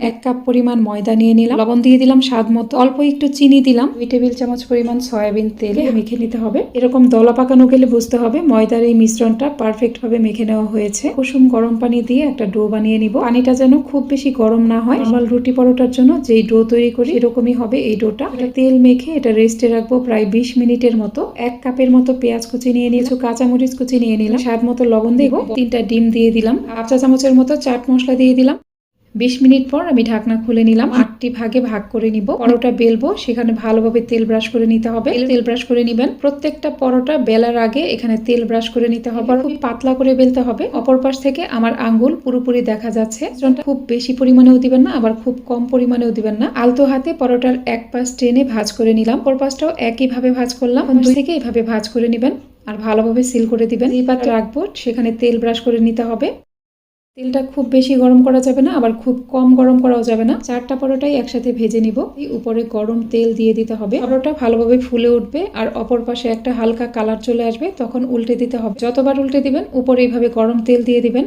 1 cup পরিমাণ ময়দা নিয়ে নিলাম, লবণ দিয়ে দিলাম স্বাদ মতো, অল্প একটু চিনি দিলাম, 2 টেবিল চামচ পরিমাণ সয়াবিন তেল মেখে নিতে হবে। এরকম দলা পাকানো গেলে বুঝতে হবে ময়দার এই মিশ্রণটা পারফেক্ট ভাবে মেখে নেওয়া হয়েছে। কুসুম গরম পানি দিয়ে একটা ডো বানিয়ে নিব। পানিটা যেন খুব বেশি গরম না হয়, নরমাল রুটি পরোটার জন্য যেই ডো তৈরি করি এরকমই হবে এই ডোটা। তেল মেখে এটা রেস্টে রাখবো প্রায় 20 মিনিটের মতো। 1 কাপের মতো পেঁয়াজ কুচি নিয়ে নিয়েছি, কাঁচামরিচ কুচি নিয়ে নিলাম, স্বাদ মতো লবণ দিব, 3টা ডিম দিয়ে দিলাম, 1 চা চামচের মতো চাট মশলা দিয়ে দিলাম। 20 মিনিট পর আমি ঢাকনা খুলে নিলাম। 8টি ভাগে ভাগ করে নিব। পরোটা বেলবো, সেখানে ভালোভাবে তেল ব্রাশ করে নিতে হবে। তেল ব্রাশ করে নিবেন। প্রত্যেকটা পরোটা বেলার আগে এখানে তেল ব্রাশ করে নিতে হবে। খুব পাতলা করে বেলতে হবে। অপর পাশ থেকে আমার আঙ্গুল পুরোপুরি দেখা যাচ্ছে। খুব বেশি পরিমাণেও দিবেন না, আবার খুব কম পরিমাণেও দিবেন না। আলতো হাতে পরোটার এক পাশ টেনে ভাঁজ করে নিলাম। অপর পাশটাও একইভাবে ভাঁজ করলাম। 2 থেকে এইভাবে ভাঁজ করে নিবেন আর ভালোভাবে সিল করে দিবেন। যে পাত্রে রাখবো সেখানে তেল ব্রাশ করে নিতে হবে। তেলটা খুব বেশি গরম করা যাবে না, আবার খুব কম গরম করাও যাবে না। 4টা পরোটাই একসাথে ভেজে নিব। এই উপরে গরম তেল দিয়ে দিতে হবে। পরোটা ভালোভাবে ফুলে উঠবে আর অপর পাশে একটা হালকা কালার চলে আসবে, তখন উল্টে দিতে হবে। যতবার উল্টে দিবেন উপরে এইভাবে গরম তেল দিয়ে দিবেন।